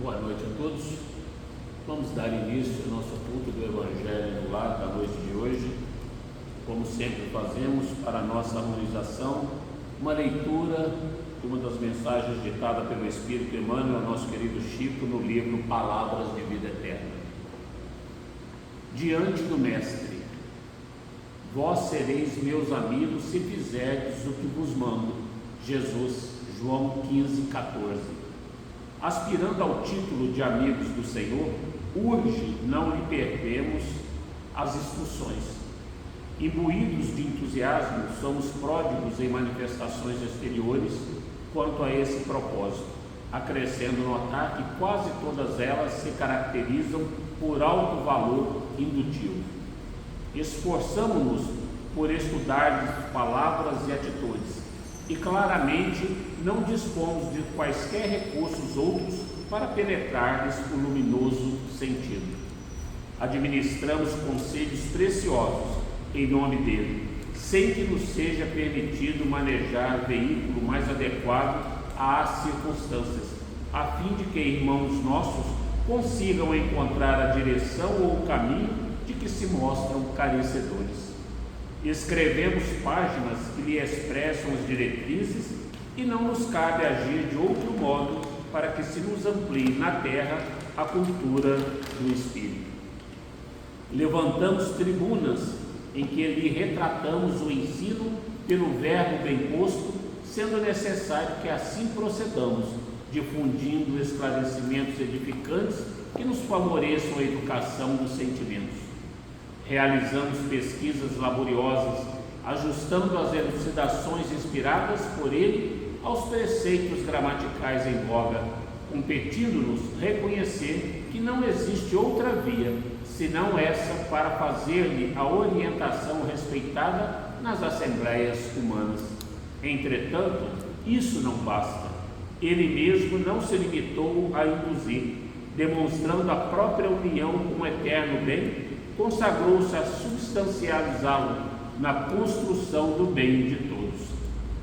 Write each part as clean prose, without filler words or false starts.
Boa noite a todos. Vamos dar início ao nosso culto do Evangelho no Lar da noite de hoje. Como sempre fazemos, para a nossa harmonização, uma leitura de uma das mensagens ditada pelo Espírito Emmanuel, nosso querido Chico, no livro Palavras de Vida Eterna. Diante do Mestre: vós sereis meus amigos se fizerdes o que vos mando. Jesus, João 15:14. Aspirando ao título de amigos do Senhor, urge não lhe perdemos as instruções. Imbuídos de entusiasmo, somos pródigos em manifestações exteriores quanto a esse propósito, acrescendo notar que quase todas elas se caracterizam por alto valor indutivo. Esforçamo-nos por estudar palavras e atitudes, e claramente não dispomos de quaisquer recursos outros para penetrar-lhes o luminoso sentido. Administramos conselhos preciosos em nome dele, sem que nos seja permitido manejar veículo mais adequado às circunstâncias, a fim de que irmãos nossos consigam encontrar a direção ou o caminho de que se mostram carecedores. Escrevemos páginas que lhe expressam as diretrizes e não nos cabe agir de outro modo para que se nos amplie na terra a cultura do Espírito. Levantamos tribunas em que lhe retratamos o ensino pelo verbo bem posto, sendo necessário que assim procedamos, difundindo esclarecimentos edificantes que nos favoreçam a educação dos sentimentos. Realizamos pesquisas laboriosas, ajustando as elucidações inspiradas por ele aos preceitos gramaticais em voga, competindo-nos reconhecer que não existe outra via senão essa para fazer-lhe a orientação respeitada nas assembleias humanas. Entretanto, isso não basta. Ele mesmo não se limitou a induzir, demonstrando a própria união com o eterno bem, consagrou-se a substancializá-lo na construção do bem de todos.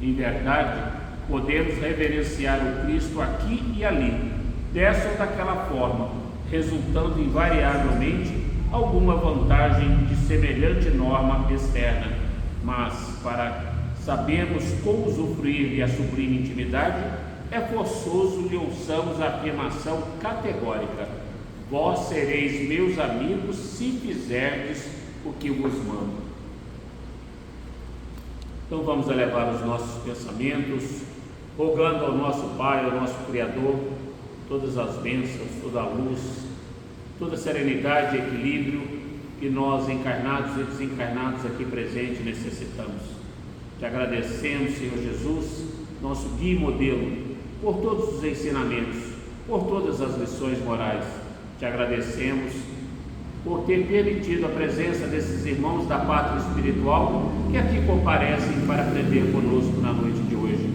Em verdade, podemos reverenciar o Cristo aqui e ali, dessa ou daquela forma, resultando invariavelmente alguma vantagem de semelhante norma externa, mas para sabermos como usufruir da sublime intimidade, é forçoso lhe ouçamos a afirmação categórica: vós sereis meus amigos se fizerdes o que vos mando. Então vamos elevar os nossos pensamentos, rogando ao nosso Pai, ao nosso Criador, todas as bênçãos, toda a luz, toda a serenidade e equilíbrio que nós, encarnados e desencarnados aqui presentes, necessitamos. Te agradecemos, Senhor Jesus, nosso guia e modelo, por todos os ensinamentos, por todas as lições morais. Te agradecemos por ter permitido a presença desses irmãos da pátria espiritual que aqui comparecem para aprender conosco na noite de hoje.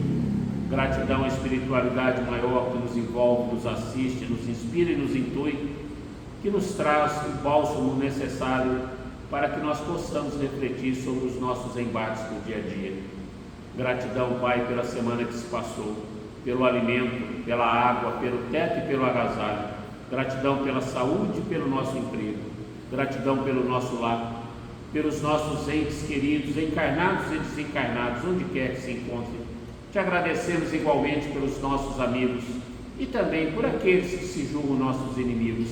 Gratidão à espiritualidade maior que nos envolve, nos assiste, nos inspira e nos intui, que nos traz o bálsamo necessário para que nós possamos refletir sobre os nossos embates do dia a dia. Gratidão, Pai, pela semana que se passou, pelo alimento, pela água, pelo teto e pelo agasalho. Gratidão pela saúde e pelo nosso emprego. Gratidão pelo nosso lar, pelos nossos entes queridos, encarnados e desencarnados, onde quer que se encontrem. Te agradecemos igualmente pelos nossos amigos e também por aqueles que se julgam nossos inimigos.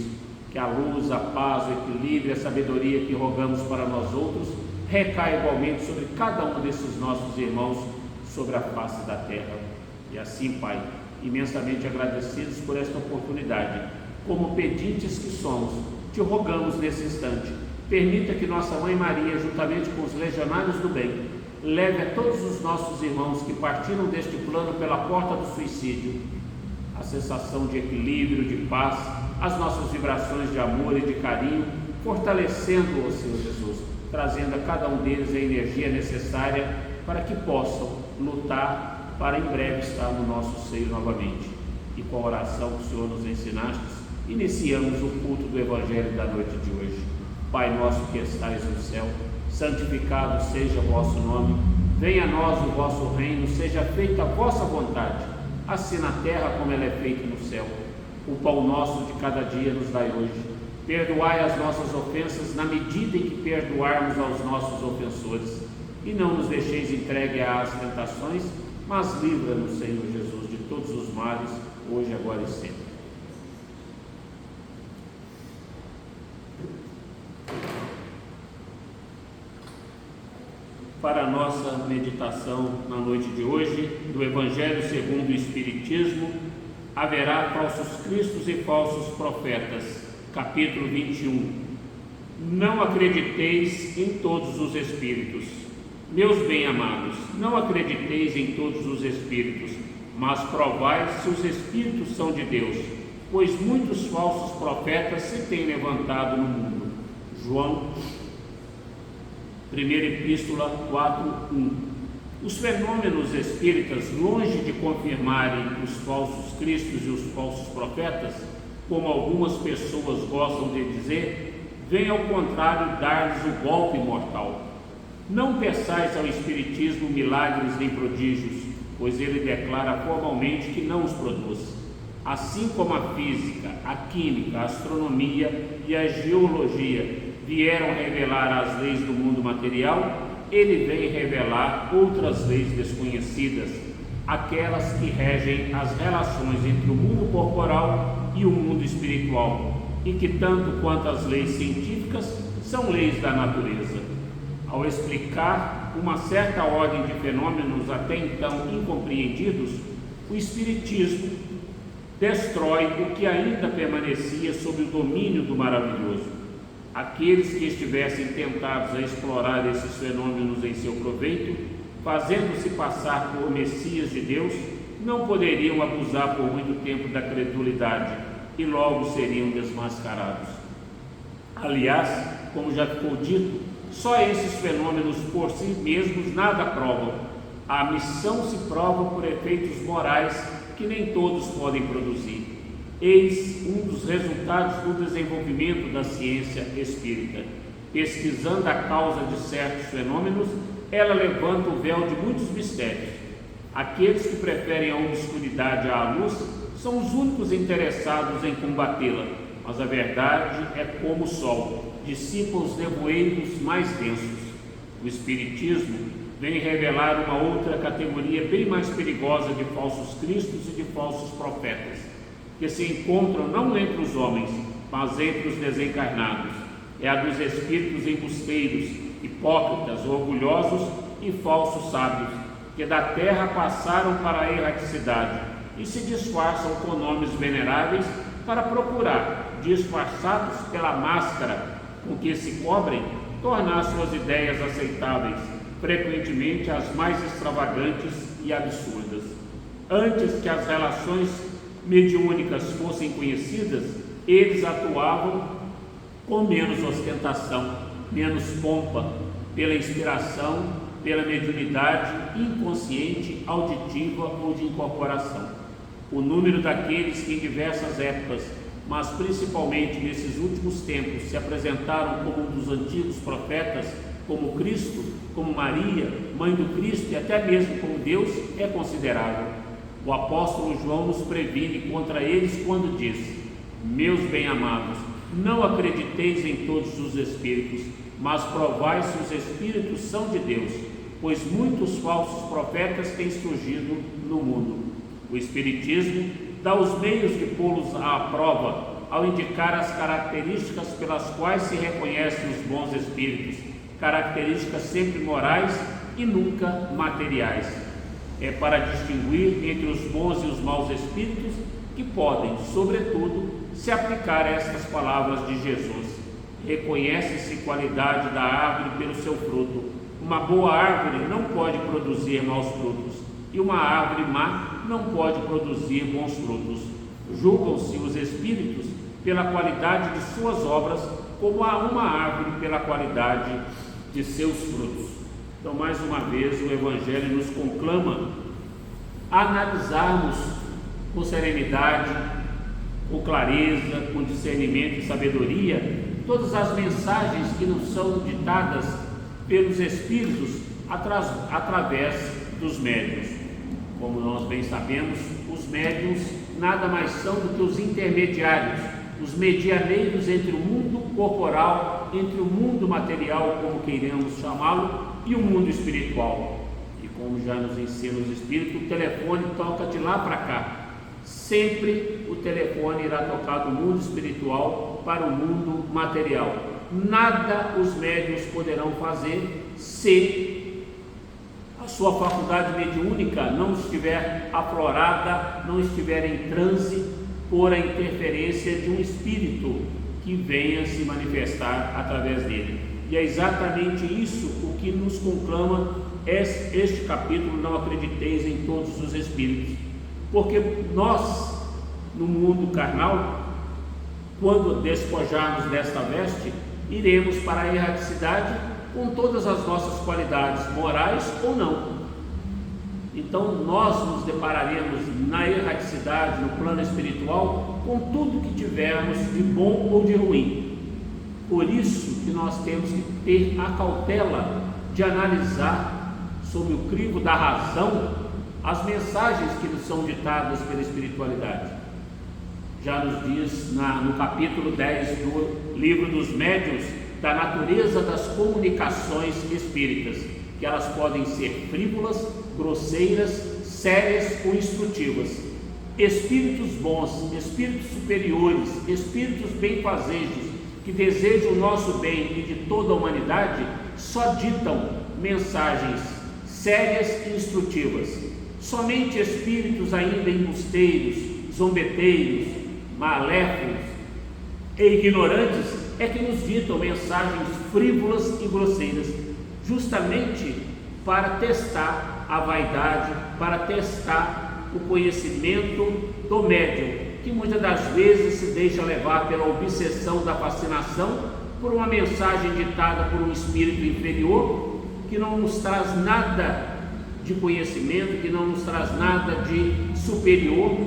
Que a luz, a paz, o equilíbrio e a sabedoria que rogamos para nós outros recai igualmente sobre cada um desses nossos irmãos sobre a face da terra. E assim, Pai, imensamente agradecidos por esta oportunidade, como pedintes que somos, te rogamos nesse instante, permita que nossa Mãe Maria, juntamente com os legionários do bem, leve a todos os nossos irmãos que partiram deste plano pela porta do suicídio a sensação de equilíbrio, de paz, as nossas vibrações de amor e de carinho, fortalecendo-o, Senhor Jesus, trazendo a cada um deles a energia necessária para que possam lutar para em breve estar no nosso seio novamente. E com a oração que o Senhor nos ensinaste, iniciamos o culto do Evangelho da noite de hoje. Pai nosso que estais no céu, santificado seja o vosso nome, venha a nós o vosso reino, seja feita a vossa vontade, assim na terra como ela é feita no céu. O pão nosso de cada dia nos dai hoje. Perdoai as nossas ofensas na medida em que perdoarmos aos nossos ofensores. E não nos deixeis entregue às tentações, mas livra-nos, Senhor Jesus, de todos os males, hoje, agora e sempre. Para a nossa meditação na noite de hoje, do Evangelho segundo o Espiritismo, haverá falsos cristos e falsos profetas. Capítulo 21. Não acrediteis em todos os espíritos. Meus bem-amados, não acrediteis em todos os espíritos, mas provai se os espíritos são de Deus, pois muitos falsos profetas se têm levantado no mundo. João, primeira epístola 4:1. Os fenômenos espíritas, longe de confirmarem os falsos cristos e os falsos profetas, como algumas pessoas gostam de dizer, vêm ao contrário dar-lhes o golpe mortal. Não peçais ao Espiritismo milagres nem prodígios, pois ele declara formalmente que não os produz. Assim como a física, a química, a astronomia e a geologia vieram revelar as leis do mundo material, ele vem revelar outras leis desconhecidas, aquelas que regem as relações entre o mundo corporal e o mundo espiritual, e que, tanto quanto as leis científicas, são leis da natureza. Ao explicar uma certa ordem de fenômenos até então incompreendidos, o Espiritismo destrói o que ainda permanecia sob o domínio do maravilhoso. Aqueles que estivessem tentados a explorar esses fenômenos em seu proveito, fazendo-se passar por Messias de Deus, não poderiam abusar por muito tempo da credulidade e logo seriam desmascarados. Aliás, como já ficou dito, só esses fenômenos por si mesmos nada provam. A missão se prova por efeitos morais que nem todos podem produzir. Eis um dos resultados do desenvolvimento da ciência espírita. Pesquisando a causa de certos fenômenos, ela levanta o véu de muitos mistérios. Aqueles que preferem a obscuridade à luz são os únicos interessados em combatê-la, mas a verdade é como o sol, dissipa os nevoeiros mais densos. O Espiritismo vem revelar uma outra categoria bem mais perigosa de falsos cristos e de falsos profetas, que se encontram não entre os homens, mas entre os desencarnados. É a dos espíritos embusteiros, hipócritas, orgulhosos e falsos sábios, que da terra passaram para a erraticidade e se disfarçam com nomes veneráveis para procurar, disfarçados pela máscara com que se cobrem, tornar suas ideias aceitáveis, frequentemente as mais extravagantes e absurdas. Antes que as relações mediúnicas fossem conhecidas, eles atuavam com menos ostentação, menos pompa, pela inspiração, pela mediunidade inconsciente, auditiva ou de incorporação. O número daqueles que em diversas épocas, mas principalmente nesses últimos tempos, se apresentaram como um dos antigos profetas, como Cristo, como Maria, mãe do Cristo e até mesmo como Deus, é considerável. O apóstolo João nos previne contra eles quando diz: meus bem-amados, não acrediteis em todos os espíritos, mas provai se os espíritos são de Deus, pois muitos falsos profetas têm surgido no mundo. O Espiritismo dá os meios de pô-los à prova ao indicar as características pelas quais se reconhecem os bons espíritos, características sempre morais e nunca materiais. É para distinguir entre os bons e os maus espíritos que podem, sobretudo, se aplicar estas palavras de Jesus: reconhece-se qualidade da árvore pelo seu fruto. Uma boa árvore não pode produzir maus frutos, e uma árvore má não pode produzir bons frutos. Julgam-se os espíritos pela qualidade de suas obras, como a uma árvore pela qualidade de seus frutos. Então, mais uma vez, o Evangelho nos conclama a analisarmos com serenidade, com clareza, com discernimento e sabedoria, todas as mensagens que nos são ditadas pelos Espíritos através dos médiuns. Como nós bem sabemos, os médiuns nada mais são do que os intermediários, os medianeiros entre o mundo corporal, entre o mundo material, como queiramos chamá-lo, e o mundo espiritual. E como já nos ensina os Espíritos, o telefone toca de lá para cá. Sempre o telefone irá tocar do mundo espiritual para o mundo material. Nada os médiuns poderão fazer se a sua faculdade mediúnica não estiver aflorada, não estiver em transe por a interferência de um espírito que venha se manifestar através dele. E é exatamente isso o que nos conclama este capítulo, Não Acrediteis em Todos os Espíritos. Porque nós, no mundo carnal, quando despojarmos desta veste, iremos para a erraticidade com todas as nossas qualidades morais ou não. Então nós nos depararemos na erraticidade, no plano espiritual, com tudo que tivermos de bom ou de ruim. Por isso que nós temos que ter a cautela de analisar sob o crivo da razão as mensagens que nos são ditadas pela espiritualidade. Já nos diz no capítulo 10 do Livro dos Médiuns, da natureza das comunicações espíritas, que elas podem ser frívolas, grosseiras, sérias ou instrutivas. Espíritos bons, espíritos superiores, espíritos benfazejos, que desejam o nosso bem e de toda a humanidade, só ditam mensagens sérias e instrutivas. Somente espíritos ainda embusteiros, zombeteiros, maléficos e ignorantes é que nos ditam mensagens frívolas e grosseiras, justamente para testar a vaidade, para testar o conhecimento do médium, que muitas das vezes se deixa levar pela obsessão da fascinação por uma mensagem ditada por um espírito inferior, que não nos traz nada de conhecimento, que não nos traz nada de superior,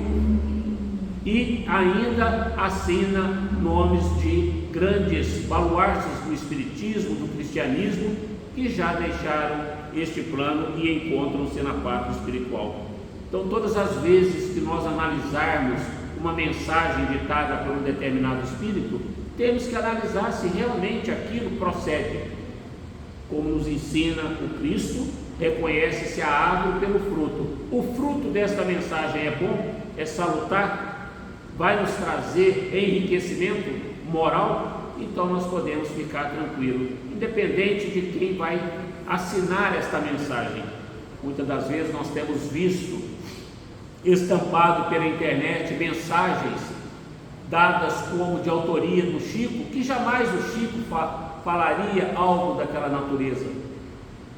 e ainda assina nomes de grandes baluartes do espiritismo, do cristianismo, que já deixaram este plano e encontram-se na parte espiritual. Então, todas as vezes que nós analisarmos uma mensagem ditada por um determinado espírito, temos que analisar se realmente aquilo procede. Como nos ensina o Cristo, reconhece-se a árvore pelo fruto. O fruto desta mensagem é bom, é salutar, vai nos trazer enriquecimento moral, então nós podemos ficar tranquilos, independente de quem vai assinar esta mensagem. Muitas das vezes nós temos visto estampado pela internet mensagens dadas como de autoria do Chico, que jamais o Chico falaria algo daquela natureza.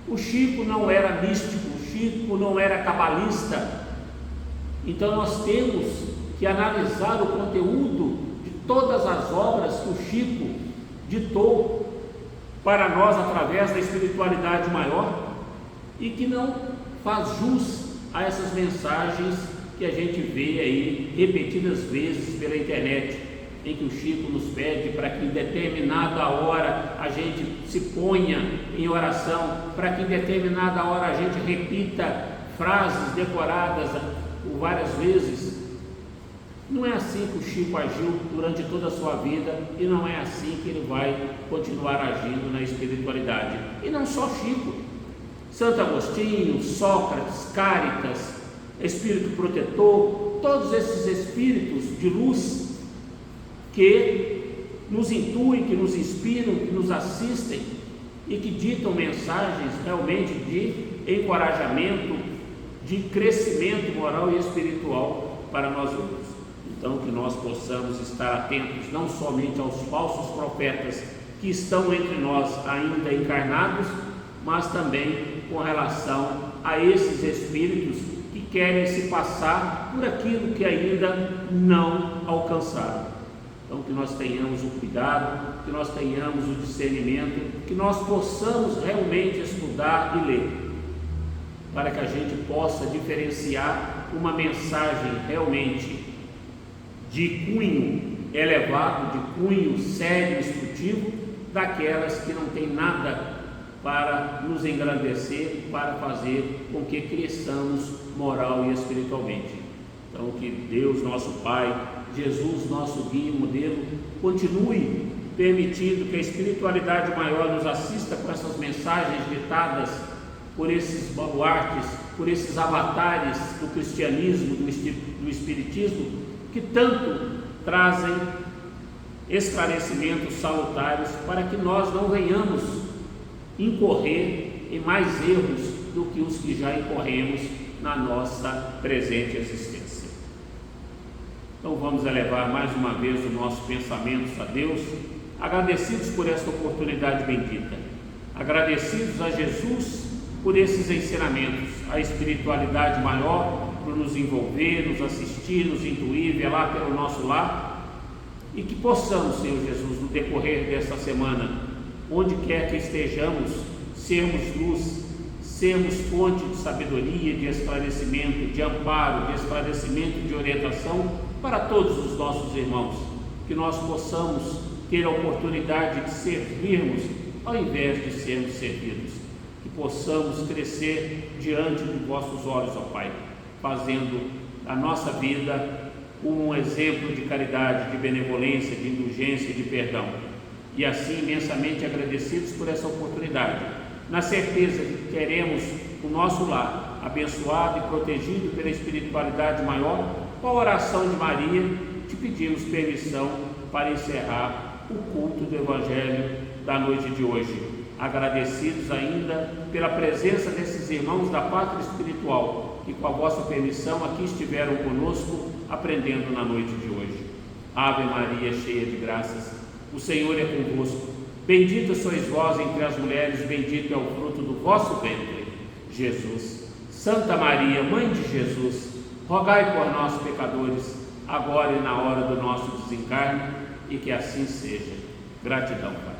O Chico não era místico, o Chico não era cabalista. Então nós temos que analisar o conteúdo de todas as obras que o Chico ditou para nós através da espiritualidade maior, e que não faz jus a essas mensagens que a gente vê aí repetidas vezes pela internet, em que o Chico nos pede para que em determinada hora a gente se ponha em oração, para que em determinada hora a gente repita frases decoradas por várias vezes. Não é assim que o Chico agiu durante toda a sua vida, e não é assim que ele vai continuar agindo na espiritualidade. E não só Chico, Santo Agostinho, Sócrates, Cáritas, Espírito Protetor, todos esses espíritos de luz que nos intuem, que nos inspiram, que nos assistem e que ditam mensagens realmente de encorajamento, de crescimento moral e espiritual para nós outros. Então, que nós possamos estar atentos não somente aos falsos profetas que estão entre nós ainda encarnados, mas também com relação a esses espíritos que querem se passar por aquilo que ainda não alcançaram. Então, que nós tenhamos o cuidado, que nós tenhamos o discernimento, que nós possamos realmente estudar e ler, para que a gente possa diferenciar uma mensagem realmente de cunho elevado, de cunho sério, instrutivo, daquelas que não tem nada para nos engrandecer, para fazer com que cresçamos moral e espiritualmente. Então, que Deus, nosso Pai, Jesus, nosso guia e modelo, continue permitindo que a espiritualidade maior nos assista com essas mensagens ditadas por esses baluartes, por esses avatares do cristianismo, do espiritismo, que tanto trazem esclarecimentos salutares para que nós não venhamos incorrer em mais erros do que os que já incorremos na nossa presente existência. Então vamos elevar mais uma vez os nossos pensamentos a Deus, agradecidos por esta oportunidade bendita, agradecidos a Jesus por esses ensinamentos, a espiritualidade maior por nos envolver, nos assistir, nos intuir, velar pelo nosso lar, e que possamos, Senhor Jesus, no decorrer desta semana, onde quer que estejamos, sermos luz, sermos fonte de sabedoria, de esclarecimento, de amparo, de esclarecimento, de orientação para todos os nossos irmãos, que nós possamos ter a oportunidade de servirmos ao invés de sermos servidos, que possamos crescer diante de vossos olhos, ó Pai, fazendo a nossa vida um exemplo de caridade, de benevolência, de indulgência e de perdão, e assim imensamente agradecidos por essa oportunidade, na certeza de que queremos o nosso lar abençoado e protegido pela espiritualidade maior. Com a oração de Maria, te pedimos permissão para encerrar o culto do Evangelho da noite de hoje, agradecidos ainda pela presença desses irmãos da pátria espiritual, que com a vossa permissão aqui estiveram conosco, aprendendo na noite de hoje. Ave Maria, cheia de graças, o Senhor é convosco, bendita sois vós entre as mulheres, bendito é o fruto do vosso ventre, Jesus. Santa Maria, Mãe de Jesus, rogai por nós, pecadores, agora e na hora do nosso desencarne, e que assim seja. Gratidão, Pai.